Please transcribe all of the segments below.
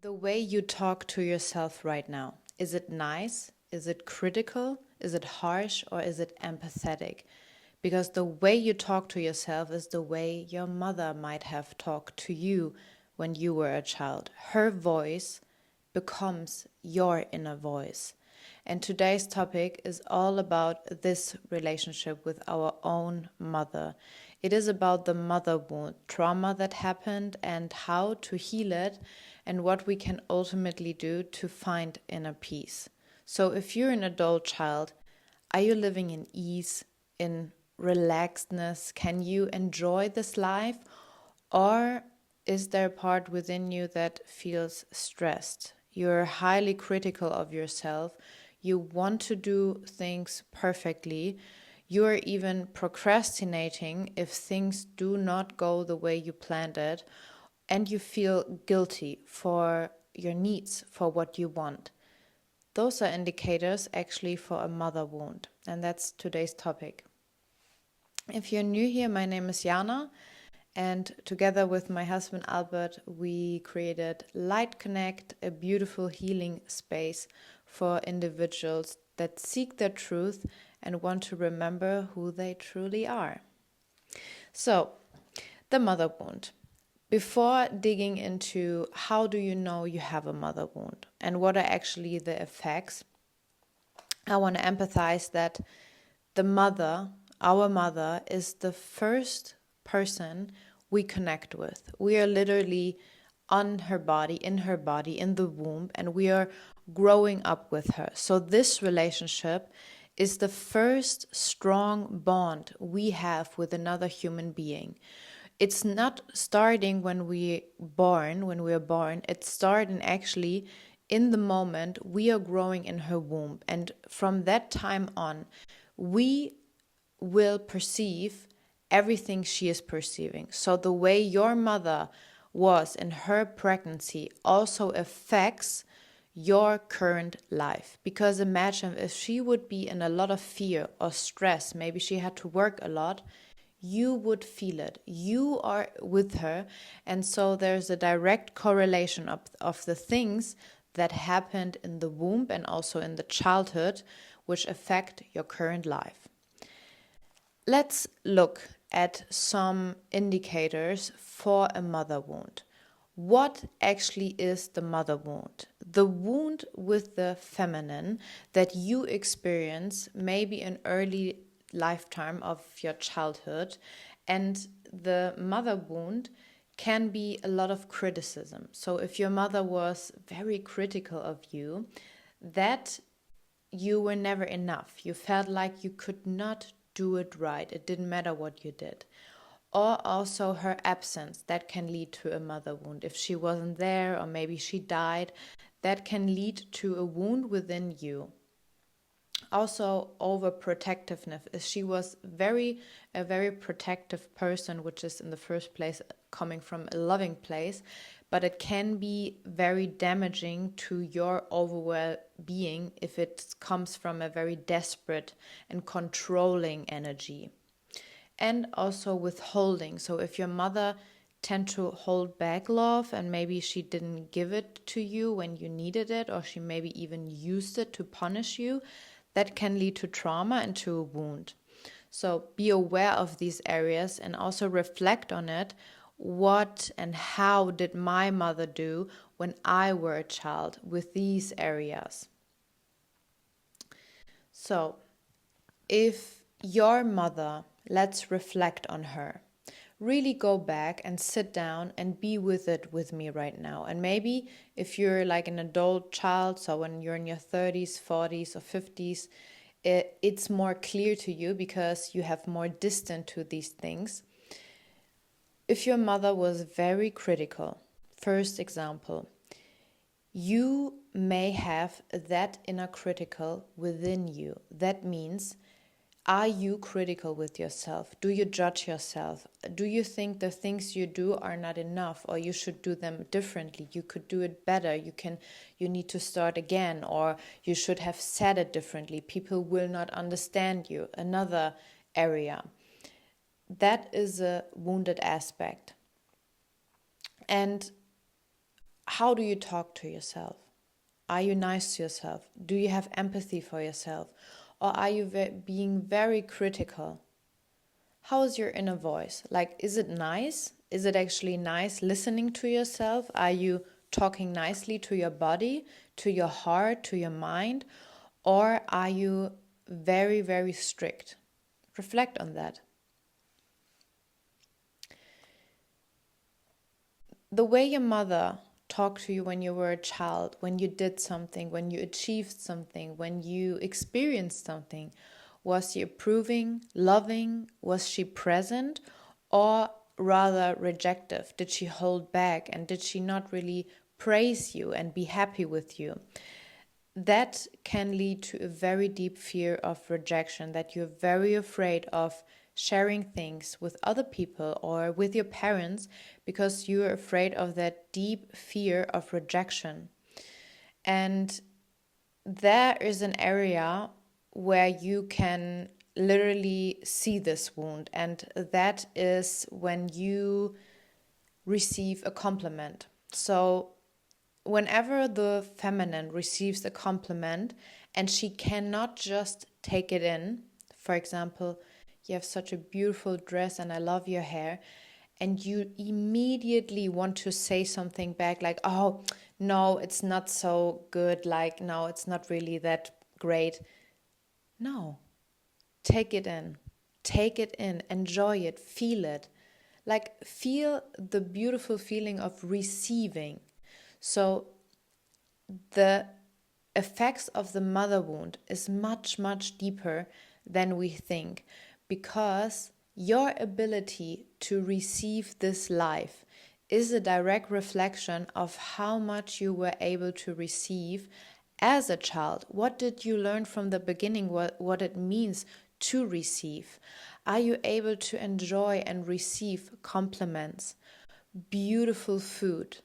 The way you talk to yourself right now, is it nice? Is it critical? Is it harsh? Or is it empathetic? Because the way you talk to yourself is the way your mother might have talked to you when you were a child. Her voice becomes your inner voice. And today's topic is all about this relationship with our own mother. It is about the mother wound, trauma that happened, and how to heal it, and what we can ultimately do to find inner peace. So, if you're an adult child, are you living in ease, in relaxedness? Can you enjoy this life? Or is there a part within you that feels stressed? You're highly critical of yourself. You want to do things perfectly. You're even procrastinating if things do not go the way you planned it. And you feel guilty for your needs, for what you want. Those are indicators actually for a mother wound. And that's today's topic. If you're new here, my name is Jana. And together with my husband Albert, we created Light Connect, a beautiful healing space for individuals that seek their truth and want to remember who they truly are. So, the mother wound. Before digging into how do you know you have a mother wound and what are actually the effects, I want to empathize that the mother, our mother, is the first person we connect with. We are literally on her body, in the womb, and we are growing up with her. So this relationship is the first strong bond we have with another human being. It's not starting when we are born. It's starting actually in the moment we are growing in her womb. And from that time on, we will perceive everything she is perceiving. So the way your mother was in her pregnancy also affects your current life. Because imagine if she would be in a lot of fear or stress, maybe she had to work a lot, you would feel it. You are with her. And so there's a direct correlation of the things that happened in the womb and also in the childhood, which affect your current life. Let's look at some indicators for a mother wound. What actually is the mother wound? The wound with the feminine that you experience maybe in early lifetime of your childhood, and the mother wound can be a lot of criticism. So if your mother was very critical of you, that you were never enough. You felt like you could not do it right. It didn't matter what you did. Or also her absence, that can lead to a mother wound. If she wasn't there or maybe she died, that can lead to a wound within you. Also overprotectiveness. She was a very protective person, which is in the first place coming from a loving place, but it can be very damaging to your overall being if it comes from a very desperate and controlling energy. And also withholding. So if your mother tend to hold back love and maybe she didn't give it to you when you needed it, or she maybe even used it to punish you, that can lead to trauma and to a wound. So be aware of these areas and also reflect on it. What and how did my mother do when I were a child with these areas? So if your mother, let's reflect on her. Really go back and sit down and be with it with me right now. And maybe if you're like an adult child, so when you're in your 30s, 40s, or 50s, it's more clear to you because you have more distance to these things. If your mother was very critical, first example, you may have that inner critical within you. That means, are you critical with yourself? Do you judge yourself? Do you think the things you do are not enough, or you should do them differently? You could do it better. You need to start again, or you should have said it differently. People will not understand you. Another area. That is a wounded aspect. And how do you talk to yourself? Are you nice to yourself? Do you have empathy for yourself? Or are you being very critical? How is your inner voice? Like, is it nice? Is it actually nice listening to yourself? Are you talking nicely to your body, to your heart, to your mind? Or are you very, very strict? Reflect on that. The way your mother talked to you when you were a child, when you did something, when you achieved something, when you experienced something, was she approving, loving? Was she present? Or rather rejective? Did she hold back and did she not really praise you and be happy with you? That can lead to a very deep fear of rejection, that you're very afraid of sharing things with other people or with your parents because you're afraid of that deep fear of rejection. And there is an area where you can literally see this wound, and that is when you receive a compliment. So whenever the feminine receives a compliment and she cannot just take it in, for example, you have such a beautiful dress and I love your hair, and you immediately want to say something back like, oh, no, it's not so good, like, no, it's not really that great. No, take it in. Take it in, enjoy it, feel it. Like, feel the beautiful feeling of receiving. So the effects of the mother wound is much, much deeper than we think, because your ability to receive this life is a direct reflection of how much you were able to receive as a child. What did you learn from the beginning, what it means to receive? Are you able to enjoy and receive compliments, beautiful food,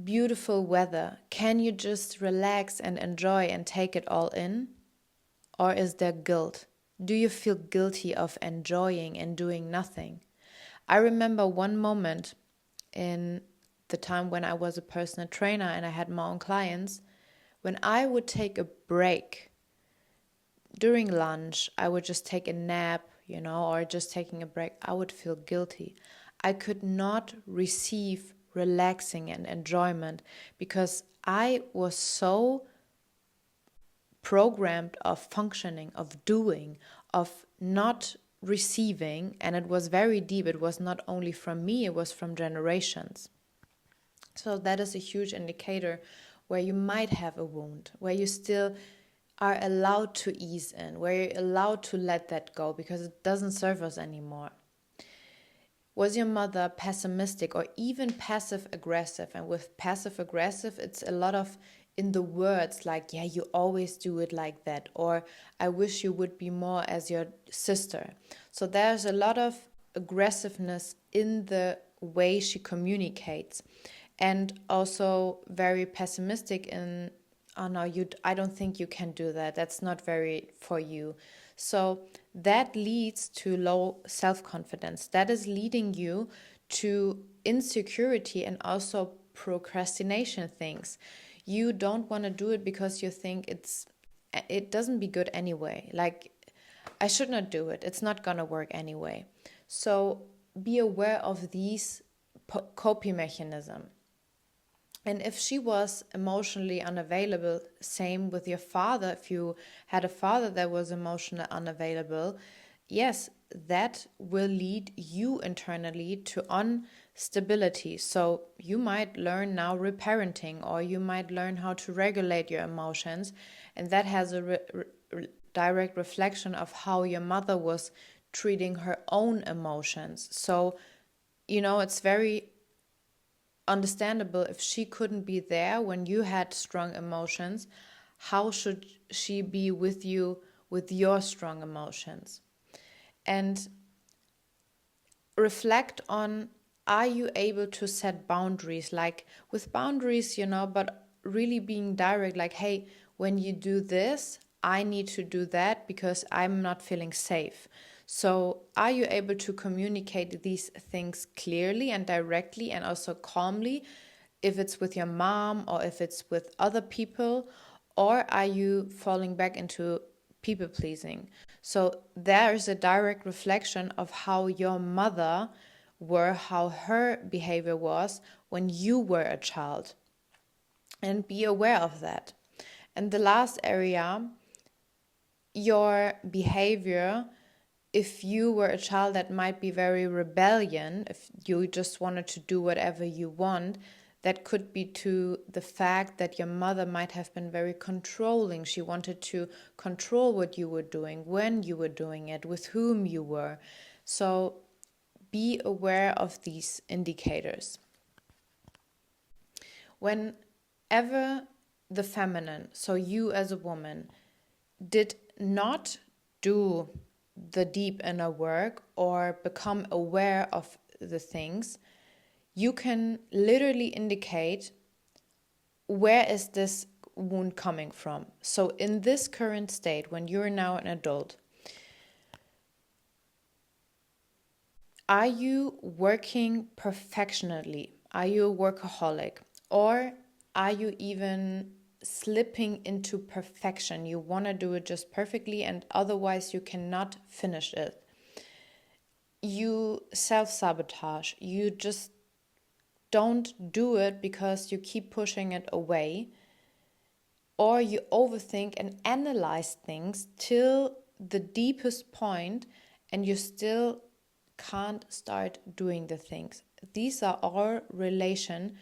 beautiful weather? Can you just relax and enjoy and take it all in? Or is there guilt? Do you feel guilty of enjoying and doing nothing? I remember one moment in the time when I was a personal trainer and I had my own clients, when I would take a break during lunch, I would just take a nap, or just taking a break, I would feel guilty. I could not receive relaxing and enjoyment because I was so programmed of functioning, of doing, of not receiving, and it was very deep. It was not only from me, it was from generations. So that is a huge indicator where you might have a wound, where you still are allowed to ease in, where you're allowed to let that go because it doesn't serve us anymore. Was your mother pessimistic or even passive aggressive? And with passive aggressive, it's a lot of in the words like, yeah, you always do it like that, or I wish you would be more as your sister. So there's a lot of aggressiveness in the way she communicates, and also very pessimistic in, oh no, I don't think you can do that. That's not very for you. So that leads to low self-confidence. That is leading you to insecurity and also procrastination things. You don't want to do it because you think it doesn't be good anyway. Like, I should not do it. It's not going to work anyway. So be aware of these coping mechanisms. And if she was emotionally unavailable, same with your father, if you had a father that was emotionally unavailable, yes, that will lead you internally to instability. So you might learn now reparenting, or you might learn how to regulate your emotions. And that has a direct reflection of how your mother was treating her own emotions. So, it's very understandable if she couldn't be there when you had strong emotions. How should she be with you with your strong emotions? And reflect on, are you able to set boundaries? Like with boundaries, but really being direct, like, hey, when you do this, I need to do that because I'm not feeling safe. So are you able to communicate these things clearly and directly and also calmly, if it's with your mom or if it's with other people, or are you falling back into people pleasing? So there's a direct reflection of how your mother were, how her behavior was when you were a child. And be aware of that. And the last area, your behavior, if you were a child that might be very rebellion, if you just wanted to do whatever you want, that could be to the fact that your mother might have been very controlling. She wanted to control what you were doing, when you were doing it, with whom you were. So be aware of these indicators. Whenever the feminine, so you as a woman, did not do the deep inner work or become aware of the things, you can literally indicate, where is this wound coming from? So in this current state, when you're now an adult, are you working perfectionally? Are you a workaholic? Or are you even slipping into perfection? You want to do it just perfectly, and otherwise you cannot finish it. You self-sabotage. You just don't do it because you keep pushing it away. Or you overthink and analyze things till the deepest point, and you still can't start doing the things. These are all relation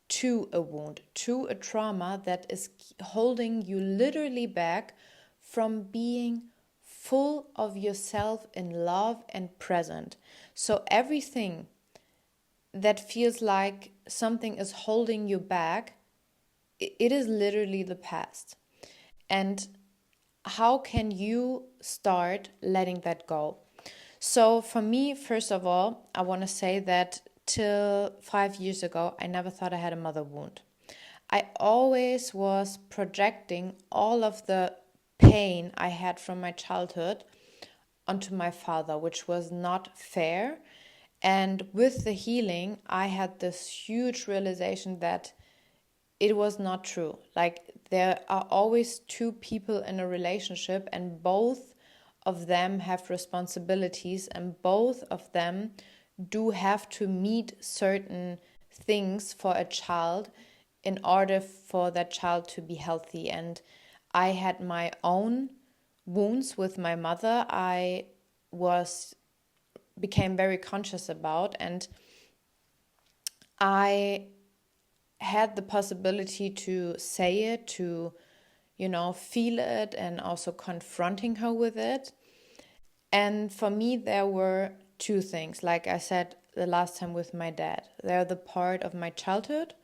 to a wound, to a trauma that is holding you literally back from being full of yourself in love and present. So everything that feels like something is holding you back, it is literally the past. And how can you start letting that go? So for me, first of all, I want to say that till 5 years ago, I never thought I had a mother wound. I always was projecting all of the pain I had from my childhood onto my father, which was not fair. And with the healing, I had this huge realization that it was not true. Like, there are always two people in a relationship, and both of them have responsibilities, and both of them do have to meet certain things for a child in order for that child to be healthy. And I had my own wounds with my mother. I became very conscious about, and I had the possibility to say it, to feel it, and also confronting her with it. And for me, there were two things. Like I said the last time with my dad, they're the part of my childhood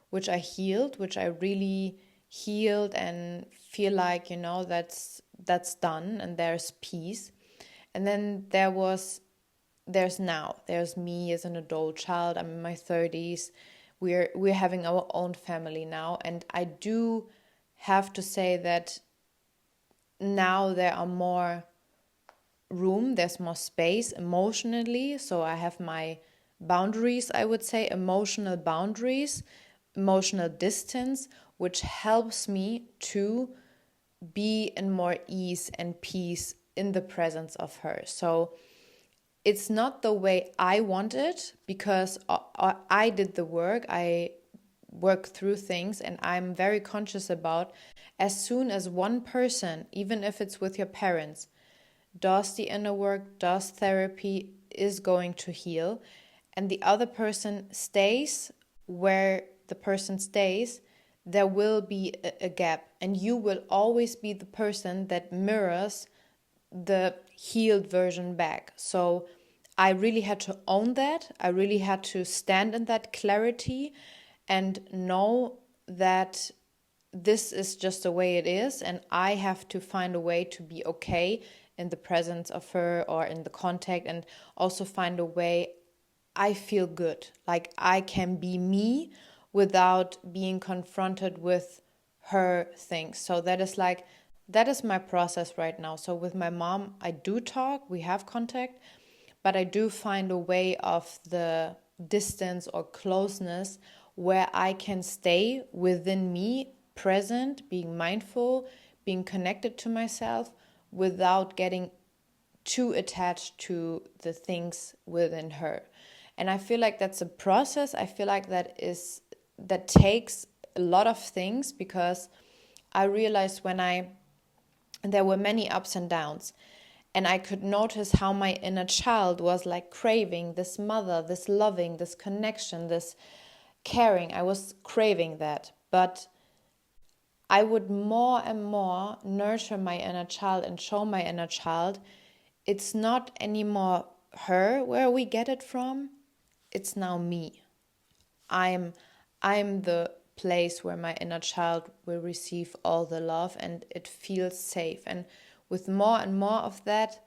which I healed, which I really healed, and feel like that's done, and there's peace. And then there's me as an adult child. I'm in my 30s. We're having our own family now, and I do have to say that now there are more room, there's more space emotionally. So I have my boundaries, I would say, emotional boundaries, emotional distance, which helps me to be in more ease and peace in the presence of her. So it's not the way I want it, because I did the work. I work through things, and I'm very conscious about, as soon as one person, even if it's with your parents, does the inner work, does therapy, is going to heal, and the other person stays where the person stays, there will be a gap, and you will always be the person that mirrors the healed version back. So I really had to own that. I really had to stand in that clarity and know that this is just the way it is, and I have to find a way to be okay in the presence of her or in the contact, and also find a way I feel good, like I can be me without being confronted with her things. So that is my process right now. So with my mom, I do talk, we have contact, but I do find a way of the distance or closeness where I can stay within me, present, being mindful, being connected to myself without getting too attached to the things within her. And I feel like that's a process. I feel like that takes a lot of things, because I realized there were many ups and downs, and I could notice how my inner child was like craving this mother, this loving, this connection, this caring. I was craving that. But I would more and more nurture my inner child and show my inner child it's not anymore her where we get it from. It's now me. I'm the place where my inner child will receive all the love and it feels safe. And with more and more of that,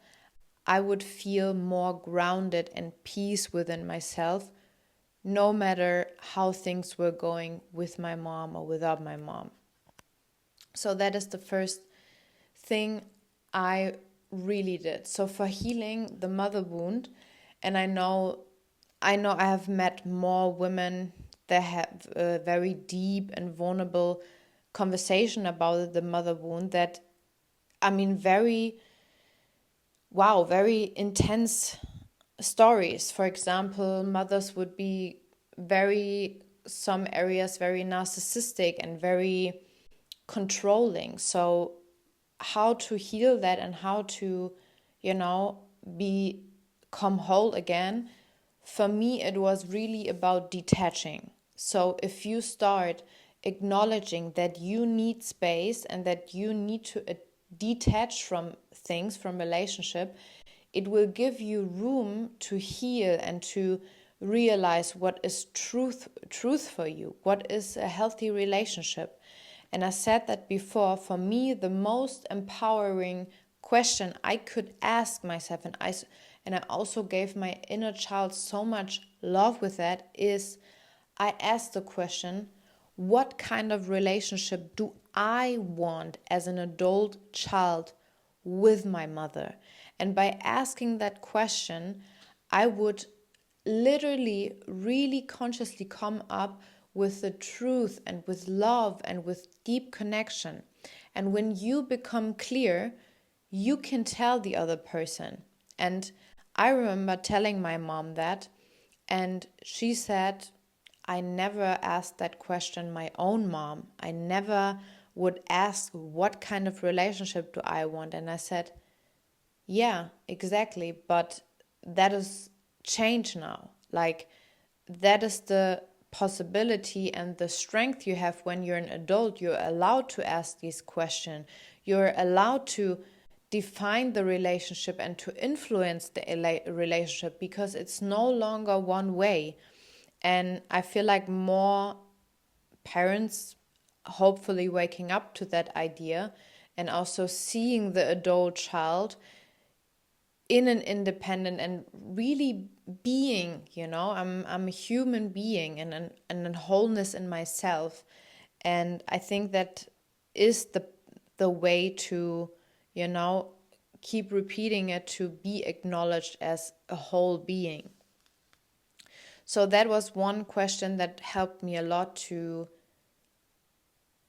I would feel more grounded and peace within myself, no matter how things were going with my mom or without my mom. So that is the first thing I really did. So for healing the mother wound, and I know I have met more women that have a very deep and vulnerable conversation about the mother wound that, very intense stories. For example, mothers would be some areas very narcissistic and very controlling. So how to heal that and how to, become whole again, for me, it was really about detaching. So if you start acknowledging that you need space and that you need to detach from things, from relationship, it will give you room to heal and to realize what is truth for you, what is a healthy relationship. And I said that before, for me, the most empowering question I could ask myself, and I also gave my inner child so much love with that, is I asked the question, what kind of relationship do I want as an adult child with my mother? And by asking that question, I would literally really consciously come up with the truth and with love and with deep connection. And when you become clear, you can tell the other person. And I remember telling my mom that, and she said, I never asked that question my own mom. I never would ask, what kind of relationship do I want? And I said, yeah, exactly. But that is change now. Like, that is the possibility and the strength you have when you're an adult. You're allowed to ask these questions. You're allowed to define the relationship and to influence the relationship, because it's no longer one way. And I feel like more parents hopefully waking up to that idea and also seeing the adult child in an independent and really being, I'm a human being and a wholeness in myself. And I think that is the way to, keep repeating it, to be acknowledged as a whole being. So that was one question that helped me a lot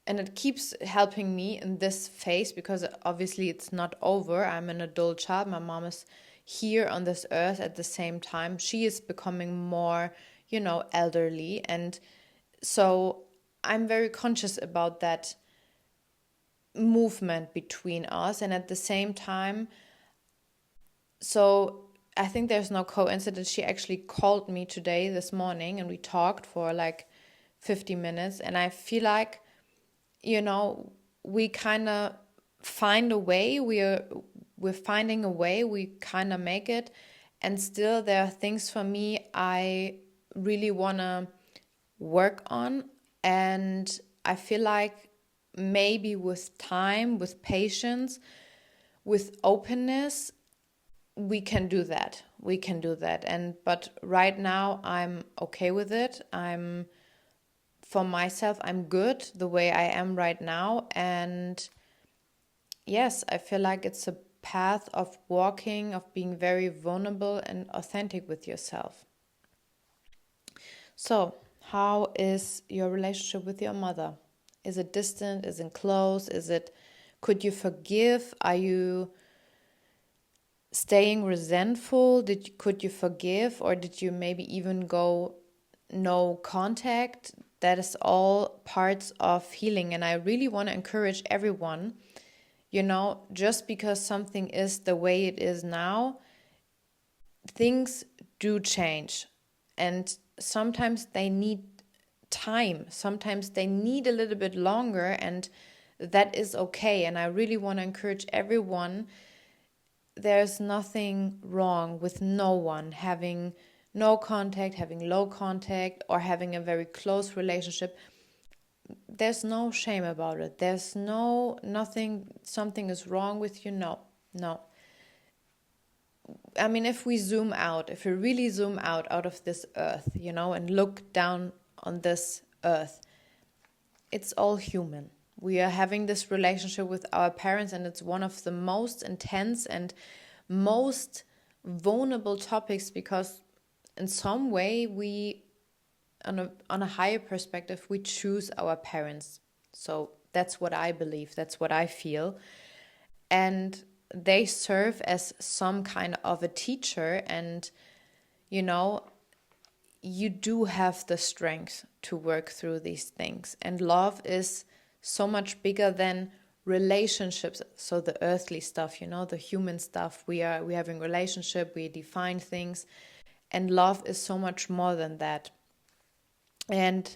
and it keeps helping me in this phase, because obviously it's not over. I'm an adult child. My mom is here on this earth at the same time. She is becoming more, elderly. And so I'm very conscious about that movement between us. And at the same time, so I think there's no coincidence. She actually called me this morning, and we talked for like 50 minutes. And I feel like, we kind of find a way. We're finding a way. We kind of make it. And still there are things for me I really want to work on. And I feel like maybe with time, with patience, with openness, we can do that. But right now I'm okay with it. For myself, I'm good the way I am right now. And yes, I feel like it's a path of walking, of being very vulnerable and authentic with yourself. So, How is your relationship with your mother? Is it distant? Is it close? Could you forgive? Are you staying resentful? Could you forgive? Or did you maybe even go no contact? That is all parts of healing. And I really want to encourage everyone, just because something is the way it is now, things do change. And sometimes they need time. Sometimes they need a little bit longer, and that is okay. And I really want to encourage everyone, there's nothing wrong with no one having no contact, having low contact, or having a very close relationship. There's no shame about it. There's nothing, something is wrong with you. No. I mean, if we really zoom out of this earth, and look down on this earth, it's all human. We are having this relationship with our parents, and it's one of the most intense and most vulnerable topics, because in some way we, on a higher perspective, we choose our parents. So that's what I believe, that's what I feel. And they serve as some kind of a teacher, and you do have the strength to work through these things. And love is so much bigger than relationships. So the earthly stuff, the human stuff, we having relationship, we define things, and love is so much more than that. And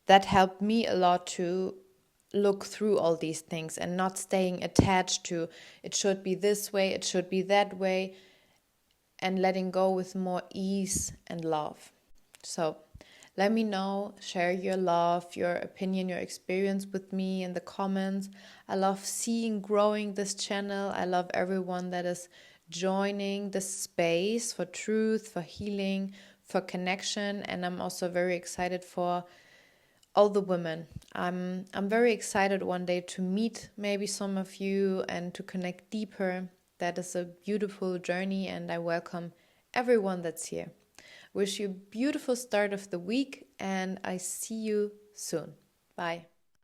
that helped me a lot to look through all these things and not staying attached to it should be this way, it should be that way, and letting go with more ease and love. So let me know, share your love, your opinion, your experience with me in the comments. I love growing this channel. I love everyone that is joining the space for truth, for healing, for connection. And I'm also very excited for all the women. I'm very excited one day to meet maybe some of you and to connect deeper. That is a beautiful journey, and I welcome everyone that's here. Wish you a beautiful start of the week, and I see you soon. Bye.